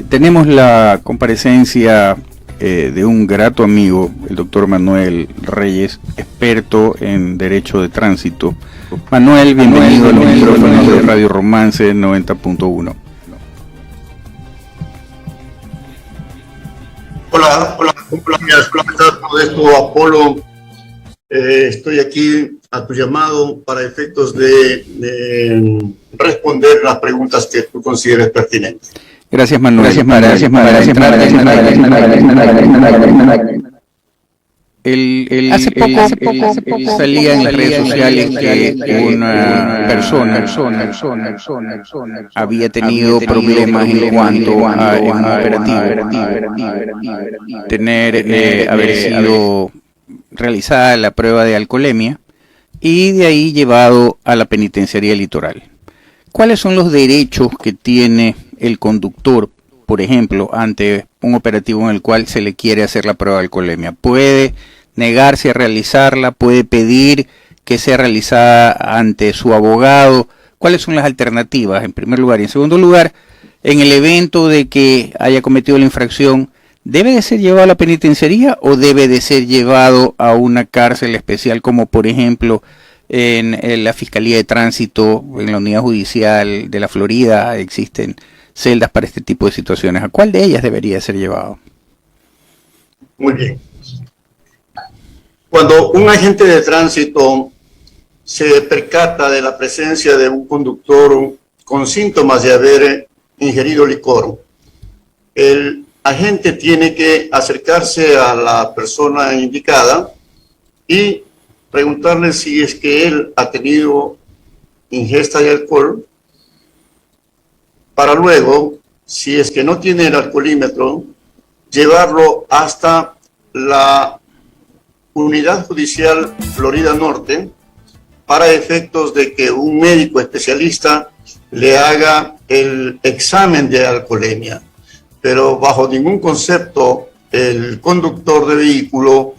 Tenemos la comparecencia de un grato amigo, el doctor Manuel Reyes, experto en Derecho de Tránsito. Manuel, bienvenido a los micrófonos de Radio Romance 90.1. Hola, un placer, Modesto Apolo. Estoy aquí a tu llamado para efectos de responder las preguntas que tú consideres pertinentes. Gracias, Manuel. Hace poco salía en las redes sociales que una persona había tenido problemas en cuanto a un operativo, haber sido realizada la prueba de alcoholemia y de ahí llevado a la penitenciaría litoral. ¿Cuáles son los derechos que tiene el conductor, por ejemplo, ante un operativo en el cual se le quiere hacer la prueba de alcoholemia? ¿Puede negarse a realizarla? ¿Puede pedir que sea realizada ante su abogado? ¿Cuáles son las alternativas, en primer lugar? Y en segundo lugar, en el evento de que haya cometido la infracción, ¿debe de ser llevado a la penitenciaría o debe de ser llevado a una cárcel especial, como por ejemplo en la Fiscalía de Tránsito, en la Unidad Judicial de la Florida existen celdas para este tipo de situaciones? ¿A cuál de ellas debería ser llevado? Muy bien. Cuando un agente de tránsito se percata de la presencia de un conductor con síntomas de haber ingerido licor, el agente tiene que acercarse a la persona indicada y preguntarle si es que él ha tenido ingesta de alcohol, para luego, si es que no tiene el alcoholímetro, llevarlo hasta la Unidad Judicial Florida Norte para efectos de que un médico especialista le haga el examen de alcoholemia. Pero bajo ningún concepto el conductor de vehículo,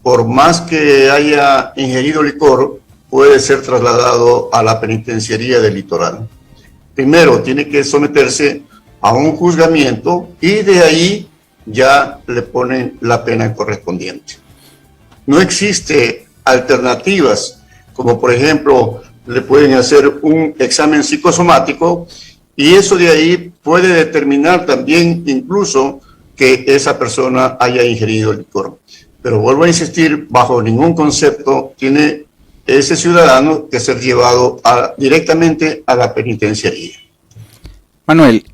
por más que haya ingerido licor, puede ser trasladado a la penitenciaría del litoral. Primero tiene que someterse a un juzgamiento y de ahí ya le ponen la pena correspondiente. No existe alternativas, como por ejemplo le pueden hacer un examen psicosomático y eso de ahí puede determinar también incluso que esa persona haya ingerido licor. Pero vuelvo a insistir, bajo ningún concepto tiene ese ciudadano que ser llevado directamente a la penitenciaría. Manuel,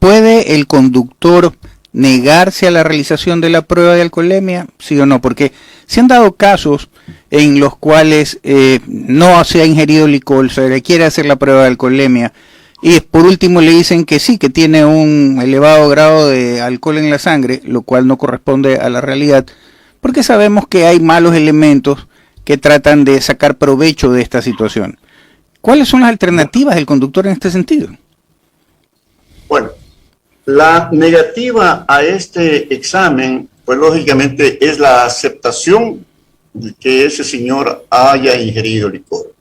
¿puede el conductor negarse a la realización de la prueba de alcoholemia? ¿Sí o no? Porque se han dado casos en los cuales no se ha ingerido licor, se le quiere hacer la prueba de alcoholemia y por último le dicen que sí, que tiene un elevado grado de alcohol en la sangre, lo cual no corresponde a la realidad, porque sabemos que hay malos elementos que tratan de sacar provecho de esta situación. ¿Cuáles son las alternativas del conductor en este sentido? Bueno, la negativa a este examen, pues lógicamente es la aceptación de que ese señor haya ingerido licor.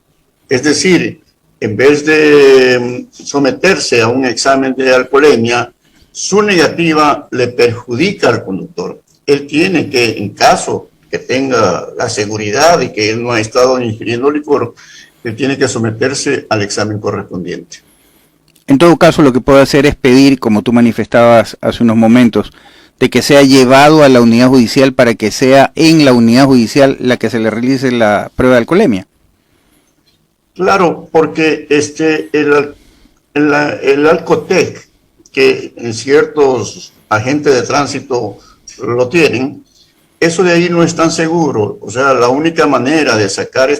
Es decir, en vez de someterse a un examen de alcoholemia, su negativa le perjudica al conductor. Él tiene que, en caso que tenga la seguridad de que él no ha estado ingiriendo licor, él tiene que someterse al examen correspondiente. En todo caso, lo que puede hacer es pedir, como tú manifestabas hace unos momentos, de que sea llevado a la unidad judicial para que sea en la unidad judicial la que se le realice la prueba de alcoholemia. Claro, porque el Alcotec, que en ciertos agentes de tránsito lo tienen, eso de ahí no es tan seguro. O sea, la única manera de sacar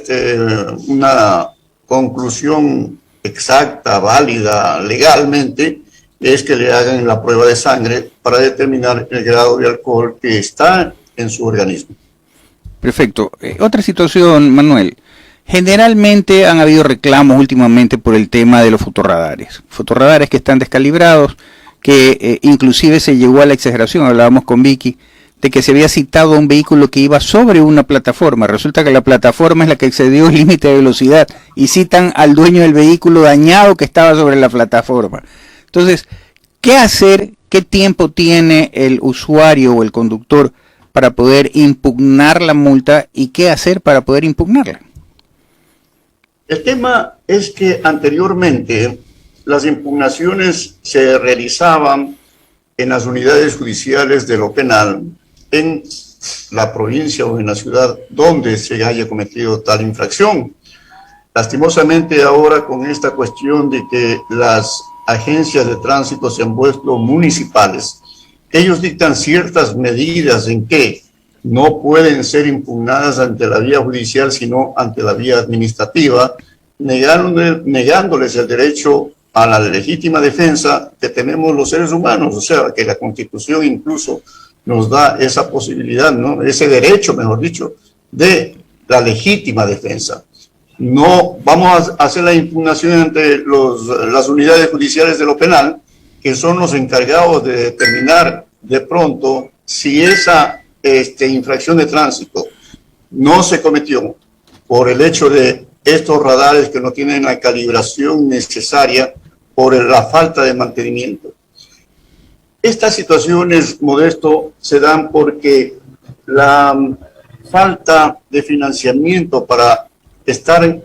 una conclusión exacta, válida, legalmente, es que le hagan la prueba de sangre para determinar el grado de alcohol que está en su organismo. Perfecto. Otra situación, Manuel. Generalmente han habido reclamos últimamente por el tema de los fotorradares. Fotorradares que están descalibrados, que inclusive se llegó a la exageración, hablábamos con Vicky, de que se había citado a un vehículo que iba sobre una plataforma. Resulta que la plataforma es la que excedió el límite de velocidad y citan al dueño del vehículo dañado que estaba sobre la plataforma. Entonces, ¿qué hacer ¿qué tiempo tiene el usuario o el conductor para poder impugnar la multa y qué hacer para poder impugnarla? El tema es que anteriormente las impugnaciones se realizaban en las unidades judiciales de lo penal en la provincia o en la ciudad donde se haya cometido tal infracción. Lastimosamente ahora con esta cuestión de que las agencias de tránsito se han vuelto municipales, ellos dictan ciertas medidas en que no pueden ser impugnadas ante la vía judicial, sino ante la vía administrativa, negándoles el derecho a la legítima defensa que tenemos los seres humanos, o sea, que la Constitución incluso nos da esa posibilidad, ¿no? Ese derecho, mejor dicho, de la legítima defensa. No vamos a hacer la impugnación ante las unidades judiciales de lo penal, que son los encargados de determinar de pronto si esa infracción de tránsito no se cometió por el hecho de estos radares que no tienen la calibración necesaria por la falta de mantenimiento. Estas situaciones, Modesto, se dan porque la falta de financiamiento para estar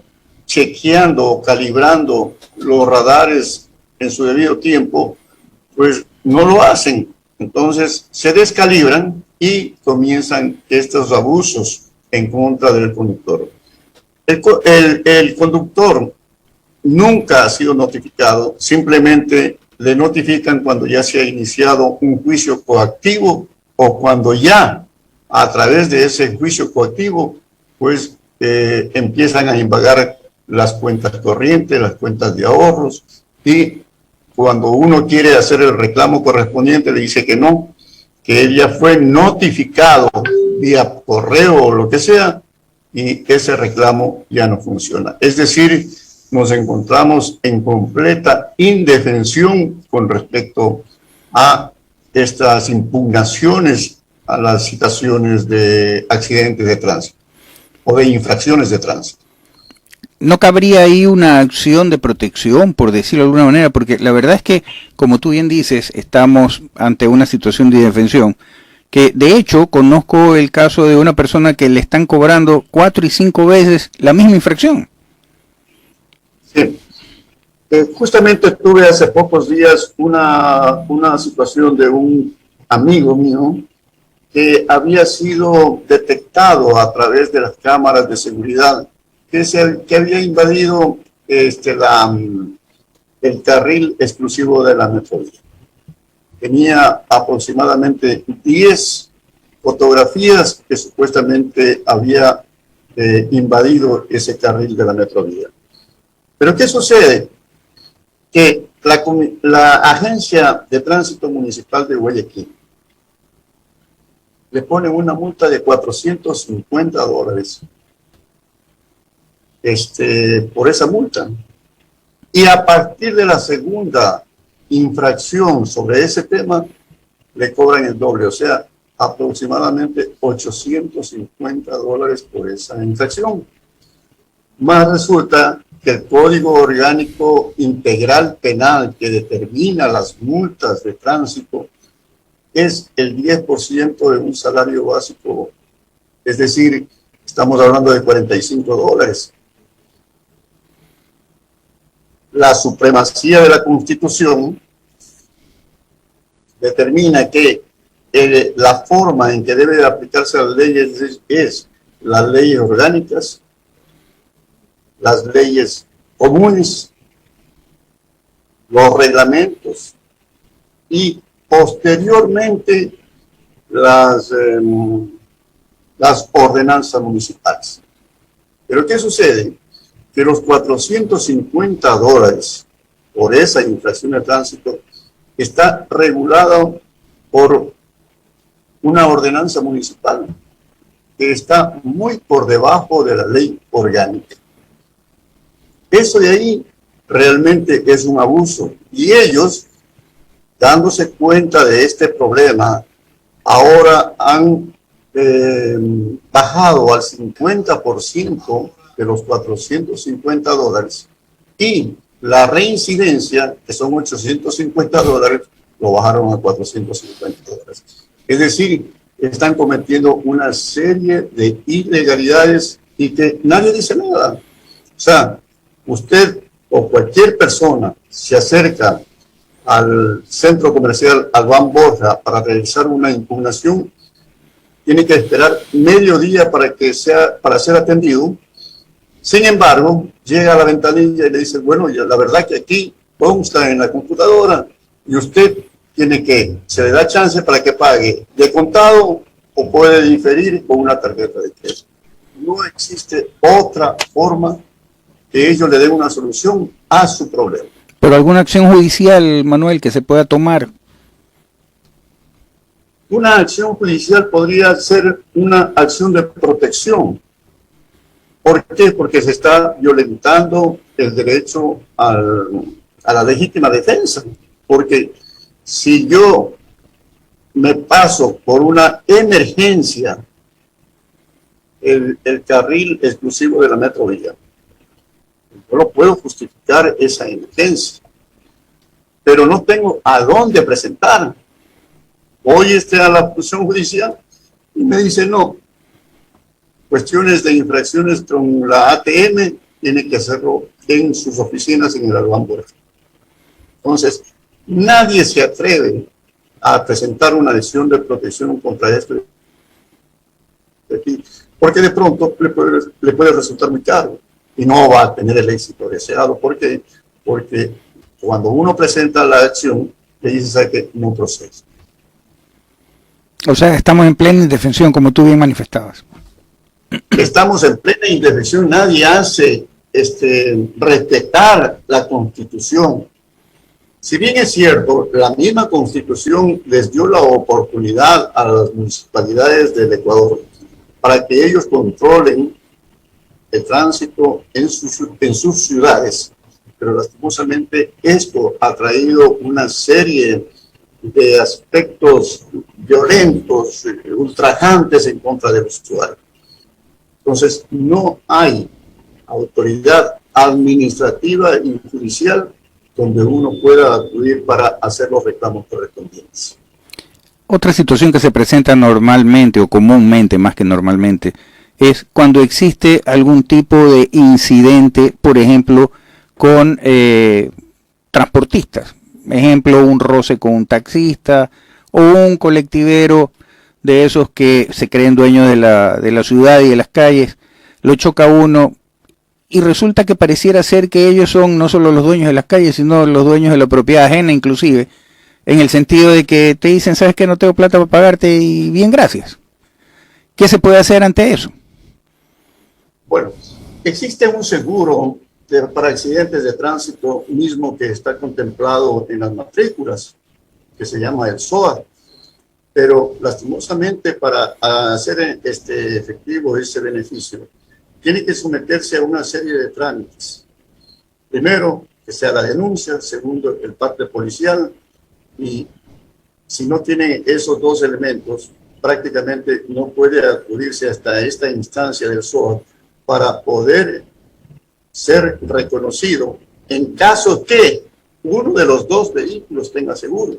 chequeando o calibrando los radares en su debido tiempo, pues no lo hacen. Entonces se descalibran y comienzan estos abusos en contra del conductor. El conductor nunca ha sido notificado, simplemente le notifican cuando ya se ha iniciado un juicio coactivo o cuando ya a través de ese juicio coactivo pues empiezan a invagar las cuentas corrientes, las cuentas de ahorros, y cuando uno quiere hacer el reclamo correspondiente le dice que no, que él ya fue notificado vía correo o lo que sea, y ese reclamo ya no funciona. Es decir, nos encontramos en completa indefensión con respecto a estas impugnaciones a las citaciones de accidentes de tránsito o de infracciones de tránsito. ¿No cabría ahí una acción de protección, por decirlo de alguna manera? Porque la verdad es que, como tú bien dices, estamos ante una situación de indefensión, que de hecho conozco el caso de una persona que le están cobrando 4 y 5 veces la misma infracción. Sí. Justamente tuve hace pocos días una situación de un amigo mío que había sido detectado a través de las cámaras de seguridad que había invadido el carril exclusivo de la Metrovía. Tenía aproximadamente 10 fotografías que supuestamente había invadido ese carril de la Metrovía. Pero ¿qué sucede? Que la Agencia de Tránsito Municipal de Guayaquil le pone una multa de $450 por esa multa. Y a partir de la segunda infracción sobre ese tema, le cobran el doble, o sea, aproximadamente $850 por esa infracción. Más resulta que el Código Orgánico Integral Penal que determina las multas de tránsito es el 10% de un salario básico, es decir, estamos hablando de $45. La supremacía de la Constitución determina que la forma en que debe de aplicarse las leyes es las leyes orgánicas, las leyes comunes, los reglamentos y posteriormente las ordenanzas municipales. Pero ¿qué sucede? Que los $450 por esa infracción de tránsito está regulado por una ordenanza municipal que está muy por debajo de la ley orgánica. Eso de ahí realmente es un abuso, y ellos, dándose cuenta de este problema, ahora han bajado al 50% de los $450, y la reincidencia, que son $850, lo bajaron a $450. Es decir, están cometiendo una serie de ilegalidades y que nadie dice nada. O sea, usted o cualquier persona se acerca al centro comercial Albán Borja para realizar una impugnación, tiene que esperar medio día para ser atendido. Sin embargo, llega a la ventanilla y le dice, bueno, la verdad que aquí consta en la computadora y usted se le da chance para que pague de contado o puede diferir con una tarjeta de crédito. No existe otra forma que ellos le den una solución a su problema. Pero alguna acción judicial, Manuel, que se pueda tomar. Una acción judicial podría ser una acción de protección. ¿Por qué? Porque se está violentando el derecho a la legítima defensa. Porque si yo me paso por una emergencia, el carril exclusivo de la Metrovía, yo no puedo justificar esa emergencia, pero no tengo a dónde presentar. Voy a la acusación judicial y me dice no. Cuestiones de infracciones con la ATM tiene que hacerlo en sus oficinas en el Albán Borja. Entonces, nadie se atreve a presentar una acción de protección contra esto, porque de pronto le puede resultar muy caro y no va a tener el éxito deseado. ¿Por qué? Porque cuando uno presenta la acción, le dice que no procede. O sea, estamos en plena indefensión, como tú bien manifestabas. Estamos en plena indefensión, nadie hace respetar la Constitución. Si bien es cierto, la misma Constitución les dio la oportunidad a las municipalidades del Ecuador para que ellos controlen el tránsito en sus ciudades, pero lastimosamente esto ha traído una serie de aspectos violentos, ultrajantes en contra de los ciudadanos. Entonces, no hay autoridad administrativa y judicial donde uno pueda acudir para hacer los reclamos correspondientes. Otra situación que se presenta normalmente o comúnmente, más que normalmente, es cuando existe algún tipo de incidente, por ejemplo, con transportistas. Ejemplo, un roce con un taxista o un colectivero de esos que se creen dueños de la ciudad y de las calles, lo choca uno y resulta que pareciera ser que ellos son no solo los dueños de las calles, sino los dueños de la propiedad ajena inclusive, en el sentido de que te dicen, sabes que no tengo plata para pagarte y bien, gracias. ¿Qué se puede hacer ante eso? Bueno, existe un seguro para accidentes de tránsito mismo que está contemplado en las matrículas, que se llama el SOAT. Pero lastimosamente para hacer efectivo ese beneficio, tiene que someterse a una serie de trámites. Primero, que sea la denuncia. Segundo, el parte policial. Y si no tiene esos dos elementos, prácticamente no puede acudirse hasta esta instancia del SOAT para poder ser reconocido en caso que uno de los dos vehículos tenga seguro.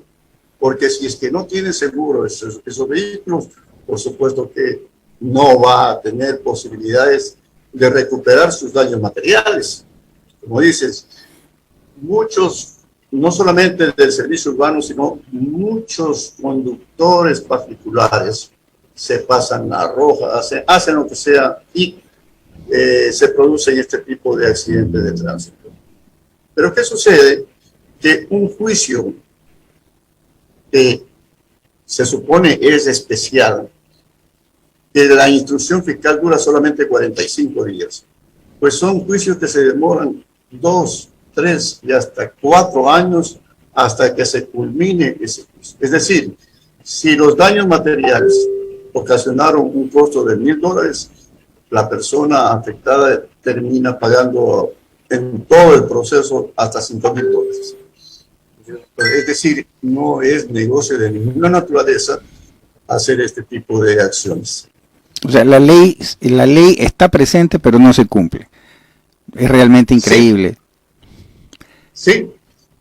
Porque si es que no tiene seguro esos vehículos, por supuesto que no va a tener posibilidades de recuperar sus daños materiales. Como dices, muchos, no solamente del servicio urbano, sino muchos conductores particulares se pasan la roja, hacen lo que sea y se producen este tipo de accidentes de tránsito. Pero ¿qué sucede? Que un juicio que se supone es especial, que la instrucción fiscal dura solamente 45 días. Pues son juicios que se demoran 2, 3 y hasta 4 años hasta que se culmine ese juicio. Es decir, si los daños materiales ocasionaron un costo de $1,000, la persona afectada termina pagando en todo el proceso hasta $5,000. Es decir, no es negocio de ninguna naturaleza hacer este tipo de acciones. O sea, la ley está presente, pero no se cumple. Es realmente increíble. Sí,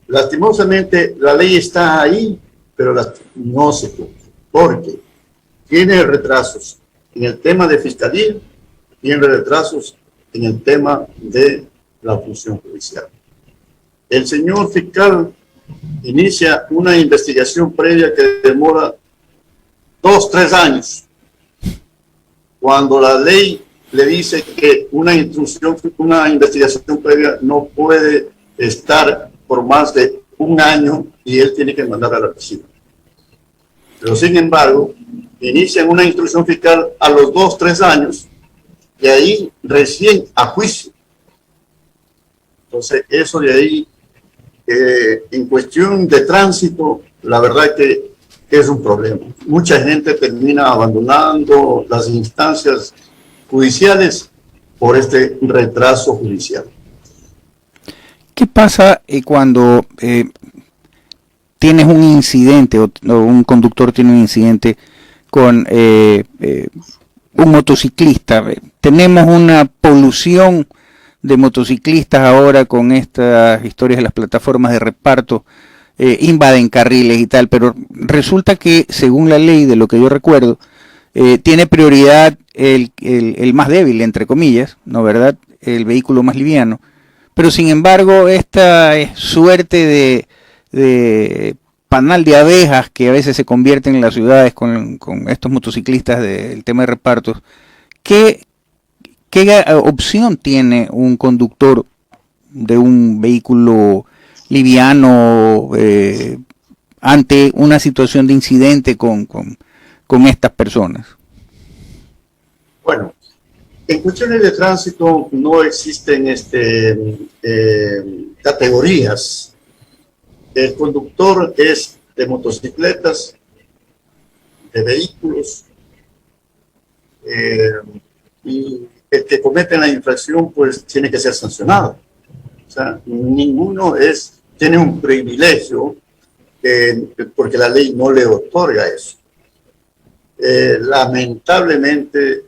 lastimosamente la ley está ahí, pero no se cumple, porque tiene retrasos en el tema de fiscalía, tiene retrasos en el tema de la función judicial. El señor fiscal inicia una investigación previa que demora 2, 3 años, cuando la ley le dice que una investigación previa no puede estar por más de 1 año y él tiene que mandar al archivo. Pero sin embargo, inician una instrucción fiscal a los 2, 3 años y ahí recién a juicio. Entonces, eso de ahí, en cuestión de tránsito, la verdad que es un problema. Mucha gente termina abandonando las instancias judiciales por este retraso judicial. ¿Qué pasa cuando tienes un incidente o un conductor tiene un incidente con un motociclista? Tenemos una polución de motociclistas ahora con estas historias de las plataformas de reparto, invaden carriles y tal, pero resulta que según la ley, de lo que yo recuerdo, tiene prioridad el más débil, entre comillas, ¿no verdad? El vehículo más liviano. Pero sin embargo, esta suerte de panal de abejas que a veces se convierten en las ciudades con estos motociclistas del tema de repartos, ¿qué opción tiene un conductor de un vehículo liviano ante una situación de incidente con estas personas? Bueno, en cuestiones de tránsito no existen categorías. El conductor es de motocicletas, de vehículos, y el que comete la infracción pues tiene que ser sancionado. O sea, ninguno tiene un privilegio porque la ley no le otorga eso. Lamentablemente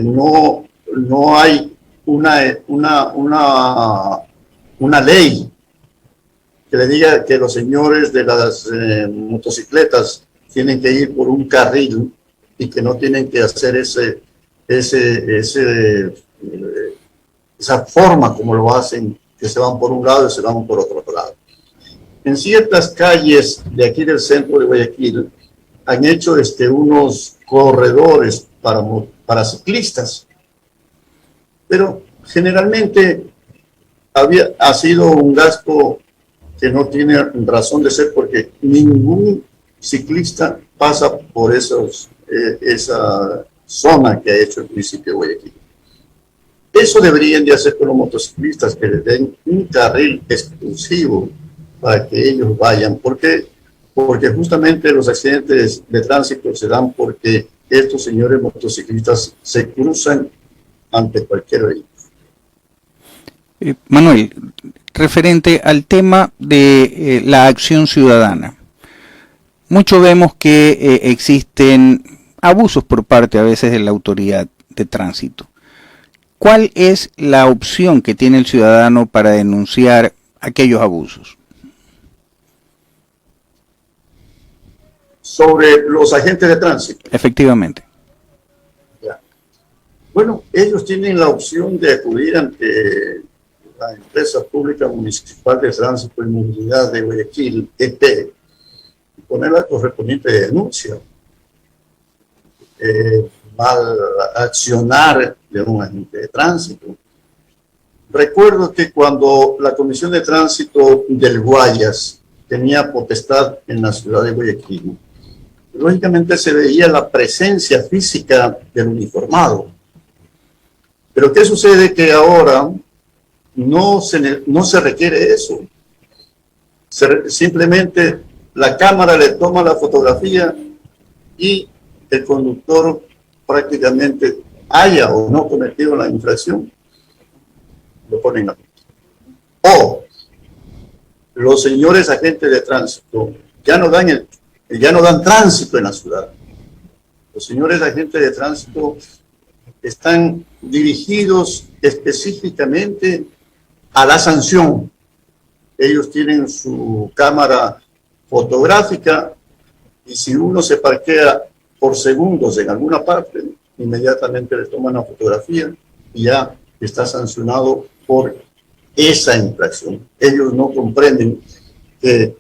no hay una ley que le diga que los señores de las motocicletas tienen que ir por un carril y que no tienen que hacer esa forma como lo hacen, que se van por un lado y se van por otro lado. En ciertas calles de aquí del centro de Guayaquil han hecho unos corredores para ciclistas, pero generalmente ha sido un gasto que no tiene razón de ser, porque ningún ciclista pasa por esa zona que ha hecho el municipio de Guayaquil. Eso deberían de hacer con los motociclistas, que les den un carril exclusivo para que ellos vayan, porque justamente los accidentes de tránsito se dan porque estos señores motociclistas se cruzan ante cualquier vehículo. Manuel, referente al tema de la acción ciudadana, mucho vemos que existen abusos por parte a veces de la autoridad de tránsito. ¿Cuál es la opción que tiene el ciudadano para denunciar aquellos abusos? Sobre los agentes de tránsito. Efectivamente. Ya. Bueno, ellos tienen la opción de acudir ante la Empresa Pública Municipal de Tránsito y Movilidad de Guayaquil, EP, y poner la correspondiente denuncia. Mal accionar de un agente de tránsito. Recuerdo que cuando la Comisión de Tránsito del Guayas tenía potestad en la ciudad de Guayaquil, lógicamente se veía la presencia física del uniformado. Pero ¿qué sucede? Que ahora no se requiere eso. Simplemente la cámara le toma la fotografía y el conductor prácticamente haya o no cometido la infracción, lo ponen a punto. O los señores agentes de tránsito ya no dan tránsito en la ciudad. Los señores agentes de tránsito están dirigidos específicamente a la sanción. Ellos tienen su cámara fotográfica y si uno se parquea por segundos en alguna parte, inmediatamente le toman una fotografía y ya está sancionado por esa infracción. Ellos no comprenden que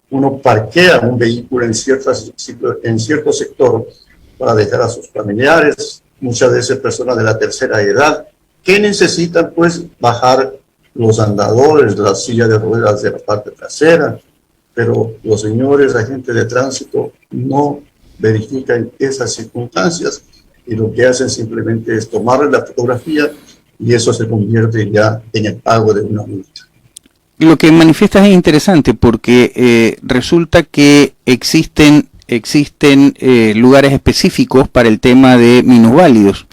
uno parquea un vehículo en cierto sector para dejar a sus familiares, muchas veces personas de la tercera edad, que necesitan pues bajar los andadores, las sillas de ruedas de la parte trasera, pero los señores agentes de tránsito no verifican esas circunstancias y lo que hacen simplemente es tomarle la fotografía y eso se convierte ya en el pago de una multa. Lo que manifiestas es interesante porque resulta que existen lugares específicos para el tema de minusválidos.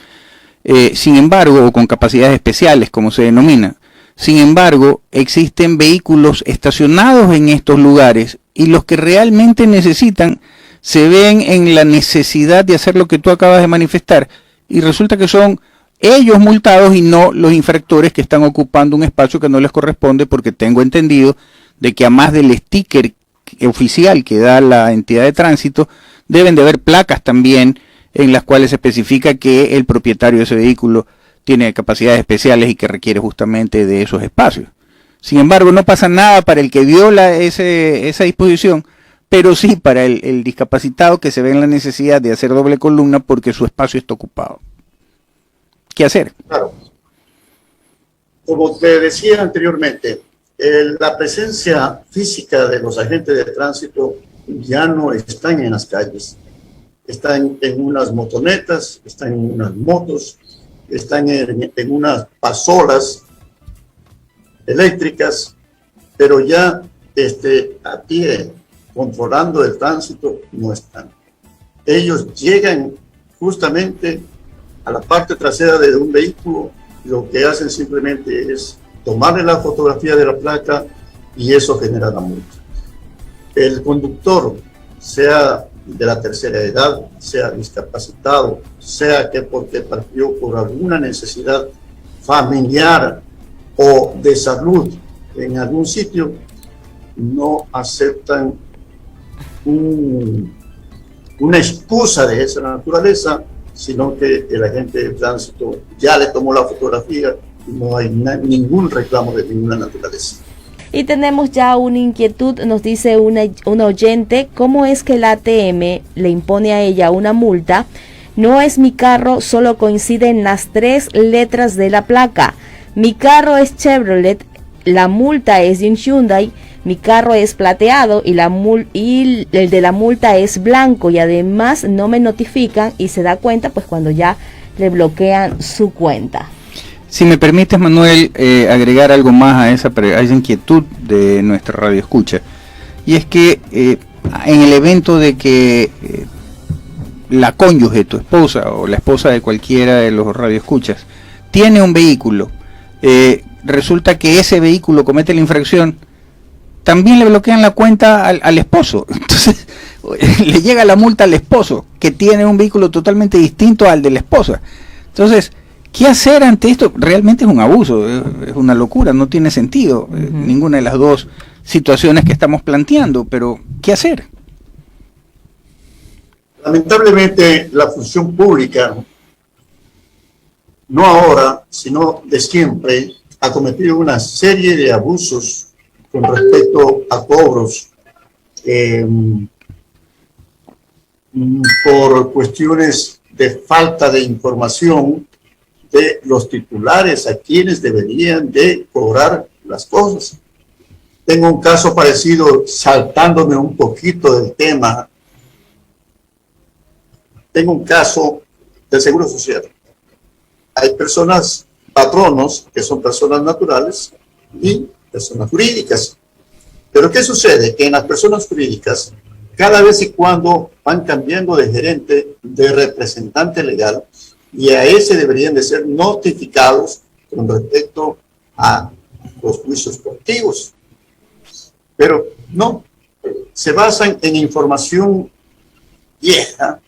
Sin embargo, o con capacidades especiales, como se denomina. Sin embargo, existen vehículos estacionados en estos lugares y los que realmente necesitan se ven en la necesidad de hacer lo que tú acabas de manifestar y resulta que son ellos multados y no los infractores que están ocupando un espacio que no les corresponde, porque tengo entendido de que a más del sticker oficial que da la entidad de tránsito, deben de haber placas también en las cuales se especifica que el propietario de ese vehículo tiene capacidades especiales y que requiere justamente de esos espacios. Sin embargo, no pasa nada para el que viola esa disposición, pero sí para el discapacitado que se ve en la necesidad de hacer doble columna porque su espacio está ocupado. ¿Qué hacer? Claro. Como te decía anteriormente, la presencia física de los agentes de tránsito ya no están en las calles. Están en unas motonetas, están en unas motos, están en unas pasolas eléctricas, pero ya a pie, controlando el tránsito, no están. Ellos llegan justamente a la parte trasera de un vehículo, lo que hacen simplemente es tomarle la fotografía de la placa y eso genera la multa. El conductor, sea de la tercera edad, sea discapacitado, sea que porque partió por alguna necesidad familiar o de salud en algún sitio, no aceptan una excusa de esa naturaleza, sino que el agente de tránsito ya le tomó la fotografía y no hay ningún reclamo de ninguna naturaleza. Y tenemos ya una inquietud, nos dice una oyente, ¿cómo es que la ATM le impone a ella una multa? No es mi carro, solo coinciden las 3 letras de la placa. Mi carro es Chevrolet, la multa es de un Hyundai, mi carro es plateado y el de la multa es blanco y además no me notifican y se da cuenta pues cuando ya le bloquean su cuenta. Si me permites, Manuel, agregar algo más a esa inquietud de nuestra radio escucha, y es que en el evento de que la cónyuge, tu esposa o la esposa de cualquiera de los radioescuchas tiene un vehículo, resulta que ese vehículo comete la infracción, también le bloquean la cuenta al esposo. Entonces le llega la multa al esposo, que tiene un vehículo totalmente distinto al de la esposa. Entonces, ¿qué hacer ante esto? Realmente es un abuso, es una locura, no tiene sentido ninguna de las dos situaciones que estamos planteando, pero ¿qué hacer? Lamentablemente la función pública, no ahora, sino de siempre, ha cometido una serie de abusos con respecto a cobros por cuestiones de falta de información de los titulares a quienes deberían de cobrar las cosas. Tengo un caso parecido, saltándome un poquito del tema. Tengo un caso del Seguro Social. Hay personas, patronos, que son personas naturales y personas jurídicas. Pero ¿qué sucede? Que en las personas jurídicas, cada vez y cuando van cambiando de gerente, de representante legal, y a ese deberían de ser notificados con respecto a los juicios colectivos. Pero no, se basan en información vieja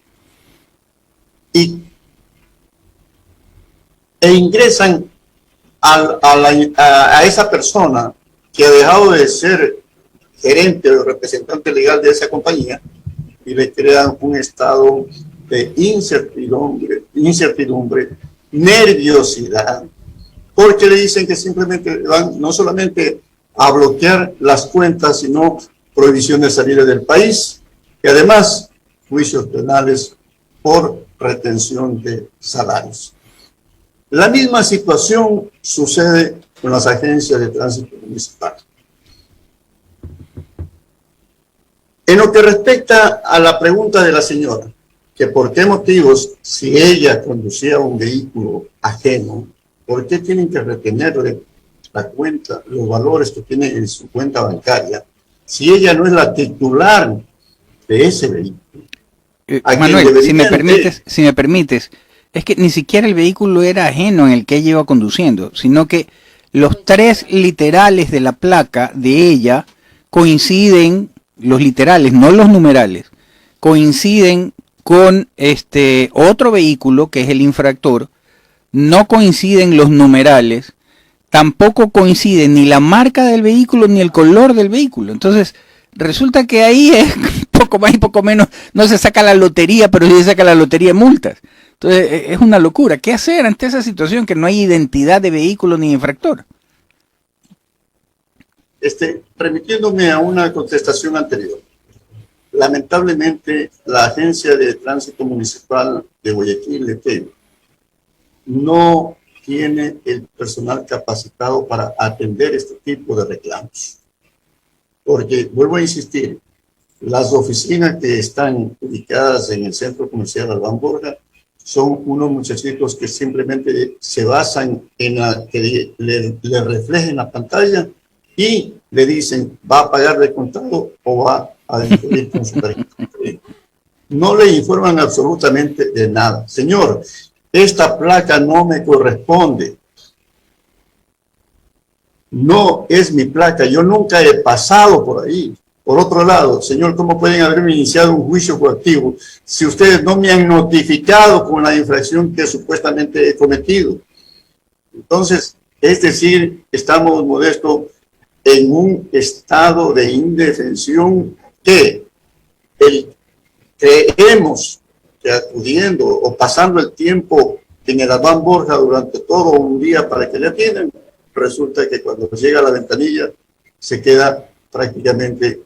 e ingresan a esa persona que ha dejado de ser gerente o representante legal de esa compañía y le crean un estado de incertidumbre, nerviosidad, porque le dicen que simplemente van no solamente a bloquear las cuentas, sino prohibición de salir del país y además juicios penales por retención de salarios. La misma situación sucede con las agencias de tránsito municipal. En lo que respecta a la pregunta de la señora, que por qué motivos, si ella conducía un vehículo ajeno, ¿por qué tienen que retenerle la cuenta, los valores que tiene en su cuenta bancaria, si ella no es la titular de ese vehículo? Manuel, si me permites, es que ni siquiera el vehículo era ajeno en el que ella iba conduciendo, sino que los 3 literales de la placa de ella coinciden, los literales, no los numerales, coinciden con otro vehículo que es el infractor, no coinciden los numerales, tampoco coincide ni la marca del vehículo ni el color del vehículo. Entonces, resulta que ahí es poco más y poco menos, no se saca la lotería, pero sí se saca la lotería de multas. Entonces, es una locura. ¿Qué hacer ante esa situación que no hay identidad de vehículo ni infractor? Remitiéndome a una contestación anterior, lamentablemente la Agencia de Tránsito Municipal de Guayaquil, ETE, no tiene el personal capacitado para atender este tipo de reclamos. Porque, vuelvo a insistir, las oficinas que están ubicadas en el Centro Comercial Albán Borja son unos muchachitos que simplemente se basan en que le reflejen la pantalla y le dicen, ¿va a pagar de contado o va a destruir con su tarjeta? No le informan absolutamente de nada. Señor, esta placa no me corresponde. No es mi placa. Yo nunca he pasado por ahí. Por otro lado, señor, ¿cómo pueden haberme iniciado un juicio coactivo si ustedes no me han notificado con la infracción que supuestamente he cometido? Entonces, es decir, estamos, Modesto, en un estado de indefensión que creemos que acudiendo o pasando el tiempo en el Albán Borja durante todo un día para que le atiendan, resulta que cuando llega a la ventanilla se queda prácticamente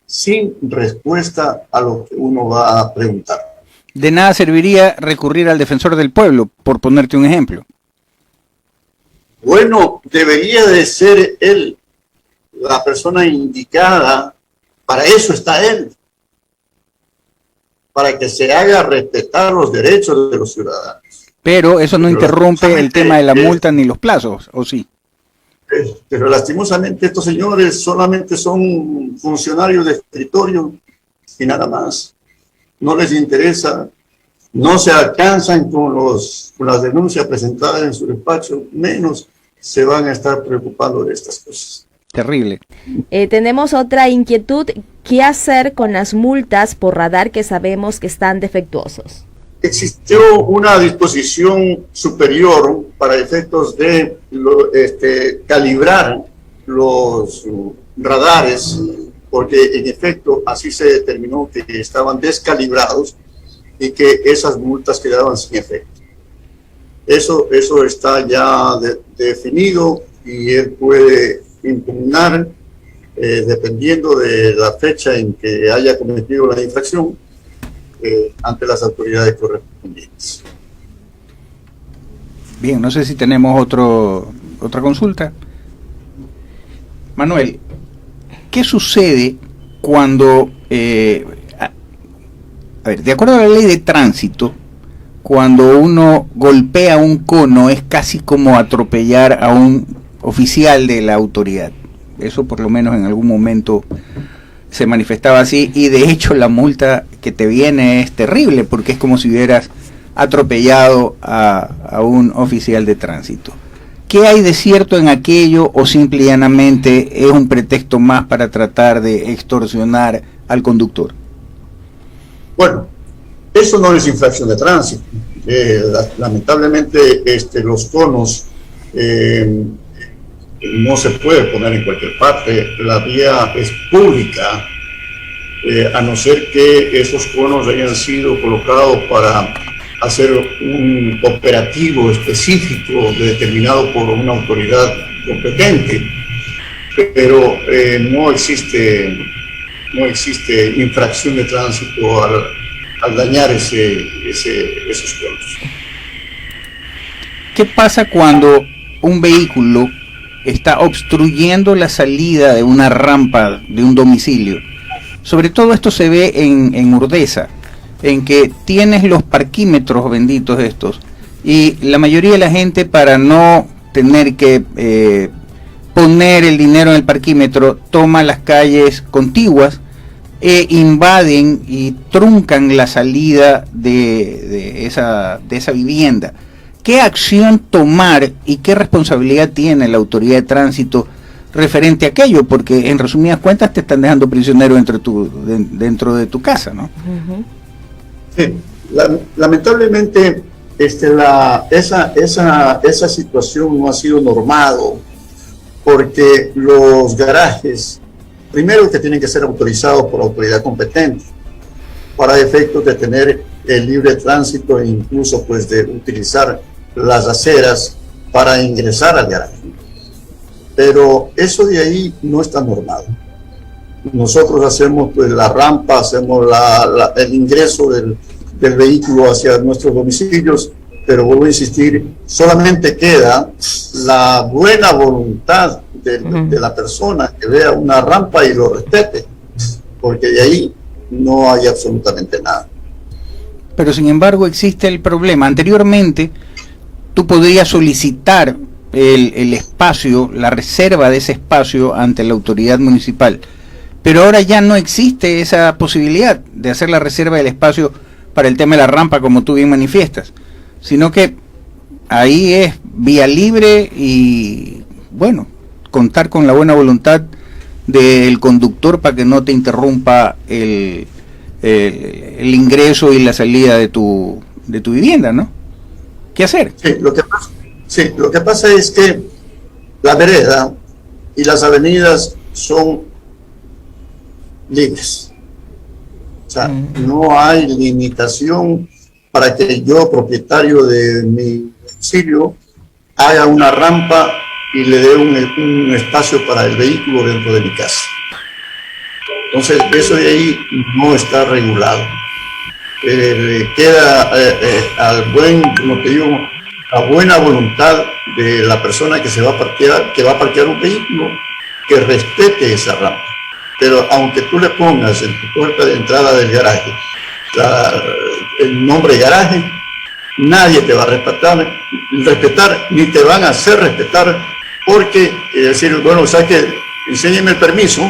sin respuesta a lo que uno va a preguntar. De nada serviría recurrir al defensor del pueblo, por ponerte un ejemplo. Bueno, debería de ser él la persona indicada, para eso está él, para que se haga respetar los derechos de los ciudadanos. Pero eso no interrumpe el tema de la multa ni los plazos, ¿o sí? Pero lastimosamente estos señores solamente son funcionarios de escritorio y nada más. No les interesa, no se alcanzan con las denuncias presentadas en su despacho, menos se van a estar preocupando de estas cosas. Terrible. Tenemos otra inquietud. ¿Qué hacer con las multas por radar que sabemos que están defectuosos? Existió una disposición superior para efectos de calibrar los radares, porque en efecto así se determinó que estaban descalibrados y que esas multas quedaban sin efecto. Eso está ya definido y él puede impugnar, dependiendo de la fecha en que haya cometido la infracción, ante las autoridades correspondientes. Bien, no sé si tenemos otra consulta. Manuel, ¿qué sucede cuando, de acuerdo a la ley de tránsito, cuando uno golpea un cono es casi como atropellar a un oficial de la autoridad? Eso por lo menos en algún momento se manifestaba así, y de hecho la multa que te viene es terrible porque es como si hubieras atropellado a un oficial de tránsito. ¿Qué hay de cierto en aquello o simple y llanamente es un pretexto más para tratar de extorsionar al conductor? Bueno, eso no es infracción de tránsito. Lamentablemente los conos no se puede poner en cualquier parte. La vía es pública. a no ser que esos conos hayan sido colocados para hacer un operativo específico determinado por una autoridad competente, pero no existe infracción de tránsito al dañar esos conos. ¿Qué pasa cuando un vehículo está obstruyendo la salida de una rampa de un domicilio? Sobre todo esto se ve en Urdesa, en que tienes los parquímetros benditos estos, y la mayoría de la gente, para no tener que poner el dinero en el parquímetro, toma las calles contiguas e invaden y truncan la salida de esa vivienda. ¿Qué acción tomar y qué responsabilidad tiene la autoridad de tránsito referente a aquello? Porque en resumidas cuentas te están dejando prisionero dentro de tu casa, ¿no? Ujú. Sí, lamentablemente esa situación no ha sido normado, porque los garajes, primero que tienen que ser autorizados por la autoridad competente para efectos de tener el libre tránsito e incluso pues de utilizar las aceras para ingresar al garaje. Pero eso de ahí no está normado. Nosotros hacemos pues la rampa, hacemos el ingreso del vehículo hacia nuestros domicilios, pero vuelvo a insistir, solamente queda la buena voluntad de la persona que vea una rampa y lo respete, porque de ahí no hay absolutamente nada. Pero sin embargo existe el problema. Anteriormente tú podrías solicitar el espacio, la reserva de ese espacio ante la autoridad municipal, pero ahora ya no existe esa posibilidad de hacer la reserva del espacio para el tema de la rampa, como tú bien manifiestas, sino que ahí es vía libre y, bueno, contar con la buena voluntad del conductor para que no te interrumpa el ingreso y la salida de tu vivienda, ¿no? ¿Qué hacer? Sí, lo que pasa es que la vereda y las avenidas son libres. O sea, no hay limitación para que yo, propietario de mi domicilio, haga una rampa y le dé un espacio para el vehículo dentro de mi casa. Entonces, eso de ahí no está regulado. Queda como te digo, a buena voluntad de la persona que va a parquear un vehículo, que respete esa rampa. Pero aunque tú le pongas en tu puerta de entrada del garaje el nombre garaje, nadie te va a respetar ni te van a hacer respetar, porque decir, bueno, o sea que enséñeme el permiso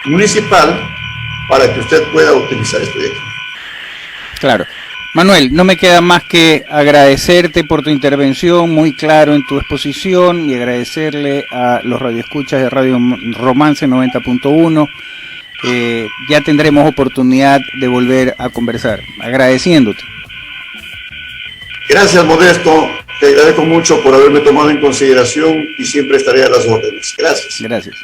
municipal para que usted pueda utilizar este vehículo. Claro. Manuel, no me queda más que agradecerte por tu intervención, muy claro en tu exposición, y agradecerle a los radioescuchas de Radio Romance 90.1. Ya tendremos oportunidad de volver a conversar. Agradeciéndote. Gracias, Modesto. Te agradezco mucho por haberme tomado en consideración y siempre estaré a las órdenes. Gracias. Gracias.